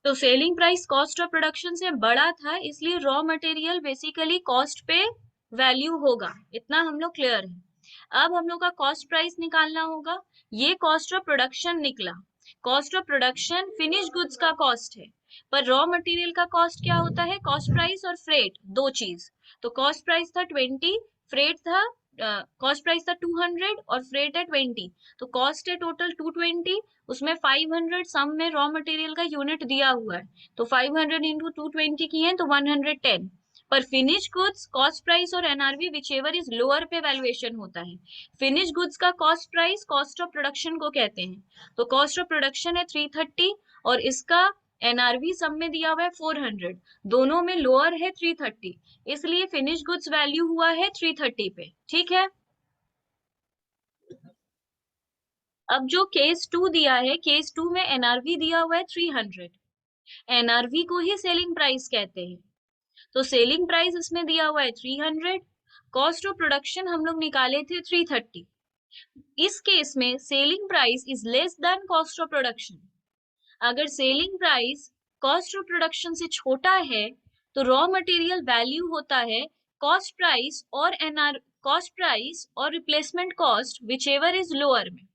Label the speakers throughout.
Speaker 1: तो selling price cost of production से बड़ा था, इसलिए रॉ मटेरियल बेसिकली कॉस्ट पे वैल्यू होगा। इतना हम लोग क्लियर है। अब हम लोग का कॉस्ट प्राइस निकालना होगा। ये कॉस्ट ऑफ प्रोडक्शन निकला। Cost of production finish goods का कॉस्ट है, पर रॉ मटेरियल का कॉस्ट क्या होता है? कॉस्ट प्राइस और फ्रेट, दो चीज। तो कॉस्ट प्राइस था 20, फ्रेट था कॉस्ट प्राइस था 200 और फ्रेट है 20। तो कॉस्ट है टोटल 220, उसमें 500 सम में रॉ मटेरियल का यूनिट दिया हुआ है, तो 500 इंटू 220 किए तो 110। पर फिनिश गुड्स कॉस्ट प्राइस और NRV which ever is lower पे वैल्यूएशन होता है। फिनिश गुड्स का cost price cost of production को कहते हैं। तो कॉस्ट ऑफ प्रोडक्शन है 330 और इसका एनआरवी सब में दिया हुआ है 400, दोनों में लोअर है 330, इसलिए फिनिश गुड्स वैल्यू हुआ है 330 पे। ठीक है। अब जो केस 2 दिया है, केस 2 में एनआरवी दिया हुआ है 300। एनआरवी को ही सेलिंग प्राइस कहते हैं। तो सेलिंग प्राइस इसमें दिया हुआ है 300, कॉस्ट ऑफ प्रोडक्शन हम लोग निकाले थे 330। इस केस में selling price is less than cost of production. अगर selling price cost of production से छोटा है तो रॉ मटेरियल वैल्यू होता है कॉस्ट प्राइस और कॉस्ट प्राइस और replacement cost which ever is lower में।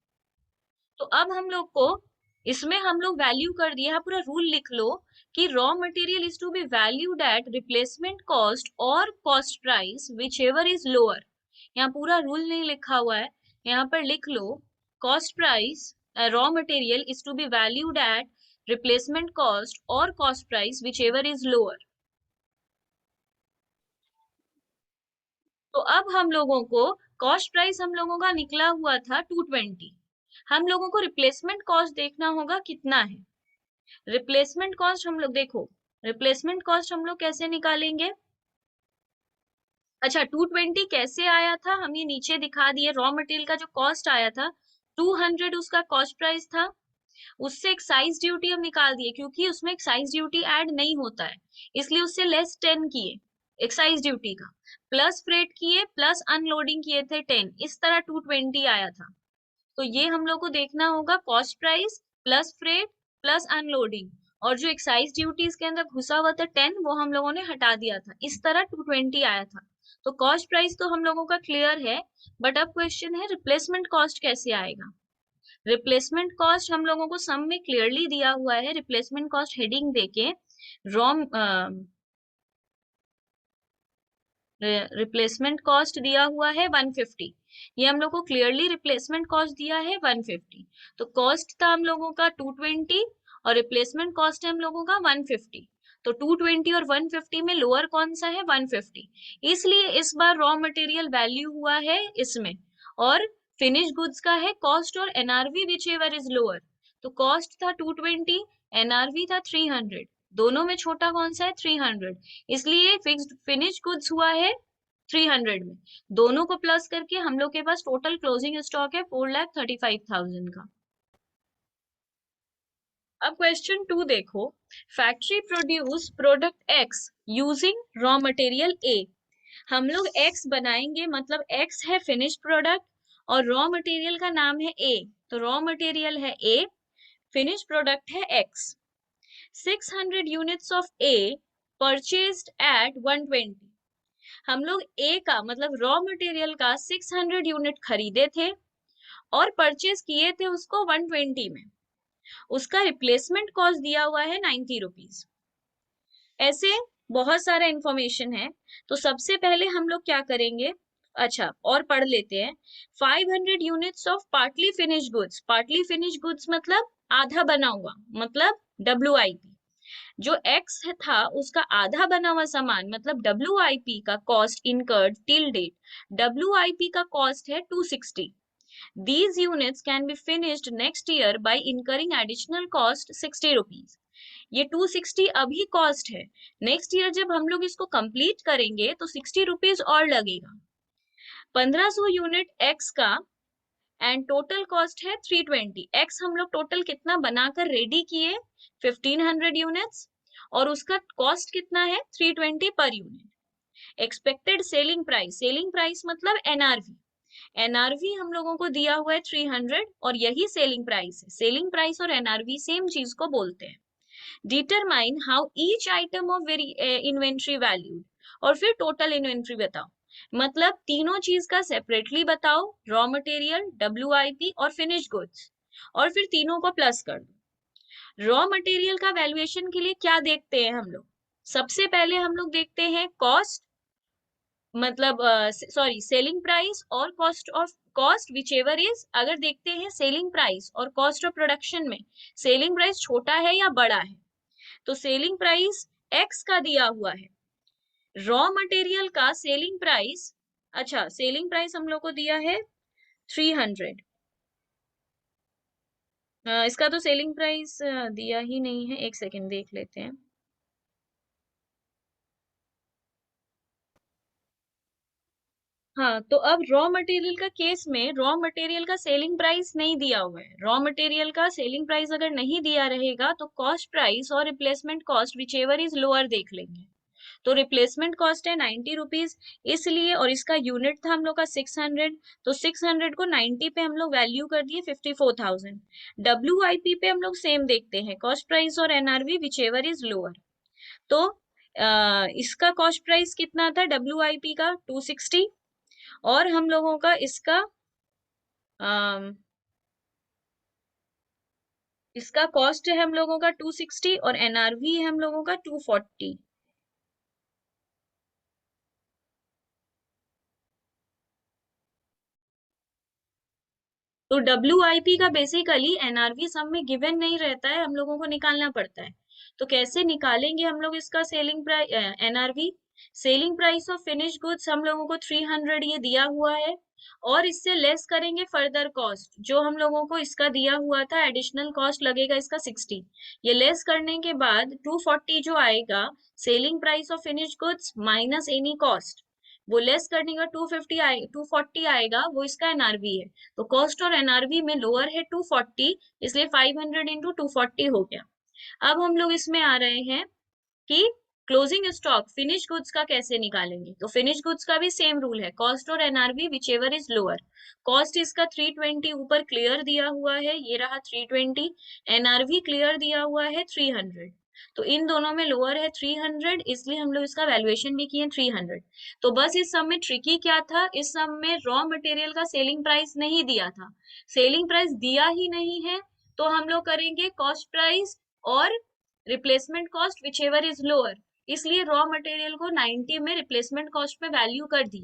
Speaker 1: तो अब हम लोग को इसमें हम लोग वैल्यू कर दिया है, पूरा रूल लिख लो कि raw material is to be valued at replacement cost और cost price which ever is lower. यहाँ पूरा रूल नहीं लिखा हुआ है, यहाँ पर लिख लो cost price raw material is to be valued at replacement cost और cost price which ever is lower. तो अब हम लोगों को कॉस्ट प्राइस हम लोगों का निकला हुआ था 220। हम लोगों को रिप्लेसमेंट कॉस्ट देखना होगा कितना है। रिप्लेसमेंट कॉस्ट हम लोग देखो, रिप्लेसमेंट कॉस्ट हम लोग कैसे निकालेंगे? अच्छा 220 कैसे आया था, हम ये नीचे दिखा दिए। रॉ मटेरियल का जो कॉस्ट आया था 200 उसका कॉस्ट प्राइस था, उससे एक्साइज ड्यूटी हम निकाल दिए, क्योंकि उसमें एक्साइज ड्यूटी ऐड नहीं होता है इसलिए उससे लेस 10 किए एक्साइज ड्यूटी का, प्लस फ्रेट किए, प्लस अनलोडिंग किए थे 10, इस तरह 220 आया था। तो ये हम लोग को देखना होगा cost price plus freight plus unloading, और जो एक्साइज ड्यूटीज के अंदर घुसा हुआ था 10 वो हम लोगों ने हटा दिया था, इस तरह 220 आया था। तो कॉस्ट प्राइस तो हम लोगों का क्लियर है, बट अब क्वेश्चन है रिप्लेसमेंट कॉस्ट कैसे आएगा। रिप्लेसमेंट कॉस्ट हम लोगों को सम में क्लियरली दिया हुआ है, रिप्लेसमेंट कॉस्ट हेडिंग देके रॉम रिप्लेसमेंट कॉस्ट दिया हुआ है 150। ये हम लोग को क्लियरली रिप्लेसमेंट कॉस्ट दिया है 150। तो कॉस्ट था हम लोगों का 220 और रिप्लेसमेंट कॉस्ट है हम लोगों का 150। तो 220 और 150 में लोअर कौन सा है? 150, इसलिए इस बार रॉ मटेरियल वैल्यू हुआ है इसमें, और फिनिश गुड्स का है कॉस्ट और NRV which ever is lower. तो कॉस्ट था 220, एनआरवी था 300, दोनों में छोटा कौन सा है? 300, इसलिए फिक्स्ड फिनिश गुड्स हुआ है 300 में। दोनों को प्लस करके हम लोग के पास टोटल क्लोजिंग स्टॉक है 4,35,000 का। अब क्वेश्चन 2 देखो, factory produce product X using raw material A. हम लोग एक्स बनाएंगे, मतलब एक्स है फिनिश प्रोडक्ट और रॉ मटेरियल का नाम है ए, तो रॉ मटेरियल है ए, फिनिश प्रोडक्ट है X. 600 units of A purchased at 120। हम लोग ए का मतलब रॉ मटेरियल का 600 यूनिट खरीदे थे और परचेज किए थे उसको 120 में। उसका रिप्लेसमेंट कॉस्ट दिया हुआ है 90 रुपीज। ऐसे बहुत सारा इंफॉर्मेशन है, तो सबसे पहले हम लोग क्या करेंगे, अच्छा और पढ़ लेते हैं। 500 units of partly finish goods, partly finish goods मतलब आधा बना हुआ, मतलब WIP। जो एक्स था उसका आधा बना हुआ सामान मतलब WIP का cost incurred till date, WIP का कॉस्ट है 260। These units can be finished next year by incurring additional cost 60 rupees। ये 260 अभी कॉस्ट है, नेक्स्ट ईयर जब हम लोग इसको कंप्लीट करेंगे तो 60 रुपीज और लगेगा। 1500 यूनिट एक्स का एंड टोटल कॉस्ट है 320। एक्स हम लोग टोटल कितना बनाकर रेडी किए? 1500 यूनिट्स, और उसका कॉस्ट कितना है? 320 per unit. Expected selling price, selling price मतलब एनआरवी, एनआरवी हम लोगों को दिया हुआ है 300 और यही सेलिंग प्राइस है। सेलिंग प्राइस और एनआरवी सेम चीज को बोलते हैं। Determine how each item of inventory valued, और फिर टोटल इन्वेंट्री बताओ। मतलब तीनों चीज का सेपरेटली बताओ, रॉ मटेरियल, डब्ल्यूआईपी और फिनिश गुड्स, और फिर तीनों को प्लस कर दो। रॉ मटेरियल का वैल्यूएशन के लिए क्या देखते हैं हम लोग? सबसे पहले हम लोग देखते हैं कॉस्ट, मतलब सॉरी सेलिंग प्राइस और cost of cost which ever is. अगर देखते हैं सेलिंग प्राइस और कॉस्ट ऑफ प्रोडक्शन में सेलिंग प्राइस छोटा है या बड़ा है, तो सेलिंग प्राइस एक्स का दिया हुआ है, रॉ मटेरियल का सेलिंग प्राइस, अच्छा सेलिंग प्राइस हम लोग को दिया है 300, इसका तो सेलिंग प्राइस दिया ही नहीं है, एक सेकेंड देख लेते हैं। हाँ, तो अब रॉ मटेरियल का केस में रॉ मटेरियल का सेलिंग प्राइस नहीं दिया हुआ है। रॉ मटेरियल का सेलिंग प्राइस अगर नहीं दिया रहेगा तो कॉस्ट प्राइस और replacement cost which ever is lower देख लेंगे। तो रिप्लेसमेंट कॉस्ट है 90 रुपीज, इसलिए, और इसका यूनिट था हम लोग का 600, तो 600 को 90 पे हम लोग वैल्यू कर दिए 54,000। डब्ल्यू पे हम लोग सेम देखते हैं, कॉस्ट प्राइस और NRV which ever is lower. तो इसका कॉस्ट प्राइस कितना था डब्ल्यू का 260, और हम लोगों का इसका कॉस्ट है हम लोगों का 260 और एनआरवी है हम लोगों का 240। तो डब्ल्यू का बेसिकली एनआरवी सम में गिवन नहीं रहता है, हम लोगों को निकालना पड़ता है। तो कैसे निकालेंगे हम लोग इसका selling price NRV? Selling price of finish goods हम लोगों को 300 ये दिया हुआ है, और इससे लेस करेंगे फर्दर कॉस्ट जो हम लोगों को इसका दिया हुआ था, एडिशनल कॉस्ट लगेगा इसका 60। ये लेस करने के बाद 240 जो आएगा, selling price of finish goods minus any cost, वो लेस करने का 250 आए 240 आएगा, वो इसका एनआरवी है। तो कॉस्ट और एनआरवी में लोअर है 240, इसलिए 500 इंटू 240 हो गया। अब हम लोग इसमें आ रहे हैं कि क्लोजिंग स्टॉक फिनिश गुड्स का कैसे निकालेंगे। तो फिनिश गुड्स का भी सेम रूल है, कॉस्ट और NRV which ever is lower. Cost इसका 320 ऊपर क्लियर दिया हुआ है, ये रहा 320, एनआरवी क्लियर दिया हुआ है 300, तो इन दोनों में लोअर है 300, इसलिए हम लोग इसका वैल्यूएशन भी किए 300। तो बस इस सम में ट्रिकी क्या था, इस सम में रॉ मटेरियल का सेलिंग प्राइस नहीं दिया था। सेलिंग प्राइस दिया ही नहीं है, तो हम लोग करेंगे कॉस्ट प्राइस और replacement cost which ever is lower, इसलिए रॉ मटेरियल को 90 में रिप्लेसमेंट कॉस्ट में वैल्यू कर दी।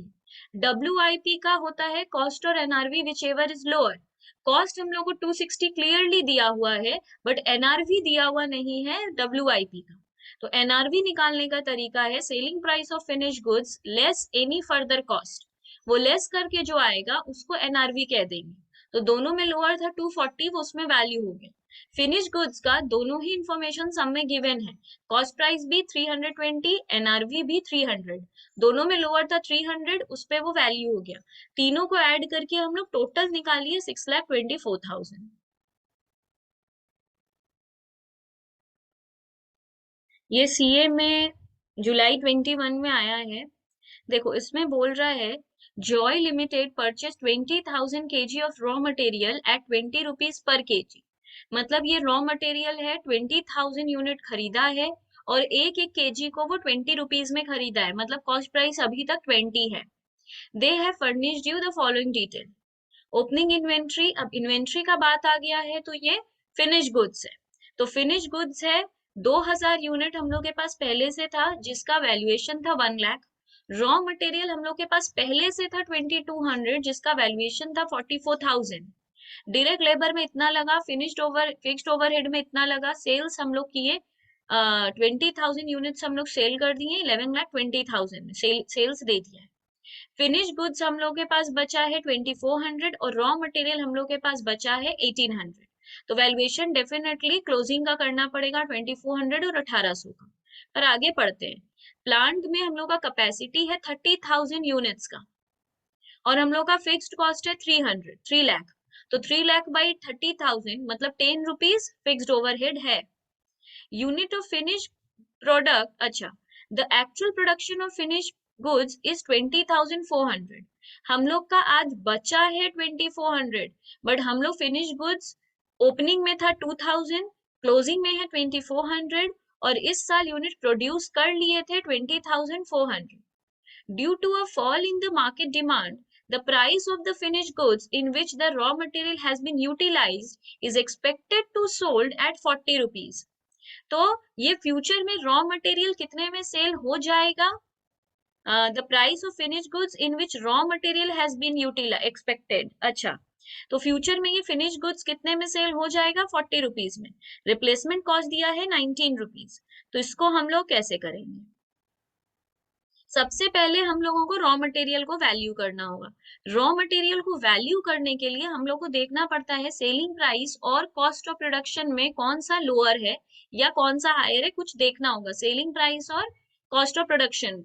Speaker 1: डब्ल्यू का होता है कॉस्ट और NRV which ever is lower. Cost हम लोग को 260 क्लियरली दिया हुआ है, बट एनआरवी दिया हुआ नहीं है डब्ल्यूआईपी का। तो एनआरवी निकालने का तरीका है selling price of finish goods less any further cost, वो लेस करके जो आएगा उसको एनआरवी कह देंगे। तो दोनों में लोअर था 240, वो उसमें वैल्यू हो गया। फिनिश गुड्स का दोनों ही इंफॉर्मेशन सब में गिवन है, कॉस्ट प्राइस भी 320, एनआरवी भी 300, दोनों में लोअर था 300, उस पे वो वैल्यू हो गया। तीनों को ऐड करके हम लोग टोटल निकालिए 6,24,000। ये सीए में जुलाई 21 में आया है। देखो इसमें बोल रहा है Joy limited purchase 20,000 kg of raw material at 20 rupees per KG. मतलब ये रॉ मटेरियल है, 20,000 यूनिट खरीदा है, और एक एक केजी को वो 20 रुपीज में खरीदा है, मतलब कॉस्ट प्राइस अभी तक 20 है। They have furnished you the following detail. Opening inventory, अब इन्वेंट्री का बात आ गया है तो ये फिनिश गुड्स है। तो फिनिश गुड्स है 2,000 यूनिट हम लोग के पास पहले से था, जिसका वैल्यूएशन था 1 लाख। रॉ मटेरियल हम लोग के पास पहले से था 2,200, जिसका वैल्यूएशन था 44,000। डायरेक्ट लेबर में इतना लगा, फिक्स्ड ओवरहेड में इतना लगा, सेल्स हम लोग किए 20,000 यूनिट्स हम लोग सेल कर दिए 11,20,000 सेल्स दे दिया है। फिनिश गुड्स हम लोग के पास बचा है 2,400, और रॉ मटेरियल हम लोग के पास बचा है 1,800। तो वैल्यूएशन डेफिनेटली क्लोजिंग का करना पड़ेगा 2,400 और 1,800 का। पर आगे पढ़ते हैं। प्लांट में हम लोग का कैपेसिटी है 30,000 यूनिट्स का, और हम लोग का फिक्स्ड कॉस्ट है 3 लाख। तो 3 लाख बाई 30,000 मतलब 10 रुपीज फिक्स्ड ओवरहेड है। यूनिट ऑफ फिनिश प्रोडक्ट, अच्छा, the actual production of finish goods is 20,400। हम लोग का आज बचा है 2,400, बट हम लोग फिनिश गुड्स ओपनिंग में था 2,000, क्लोजिंग में है 2400 और इस साल यूनिट प्रोड्यूस कर लिए थे 20,400. Due to a fall in the market demand, the price of the finished goods in which the raw material has been utilized is expected to sold at 40 rupees. तो ये फ्यूचर में raw material कितने में sale हो जाएगा? The price of finish goods in which raw material has been utilize expected. अच्छा, तो future में ये फिनिश गुड्स कितने में सेल हो जाएगा? 40 रुपीज में. रिप्लेसमेंट कॉस्ट दिया है 19 रुपीज. तो इसको हम लोग कैसे करेंगे? सबसे पहले हम लोगों को रॉ मटेरियल को वैल्यू करना होगा. रॉ मटेरियल को वैल्यू करने के लिए हम लोग को देखना पड़ता है सेलिंग प्राइस और कॉस्ट ऑफ प्रोडक्शन में कौन सा लोअर है या कौन सा हायर है, कुछ देखना होगा सेलिंग प्राइस और कॉस्ट ऑफ प्रोडक्शन.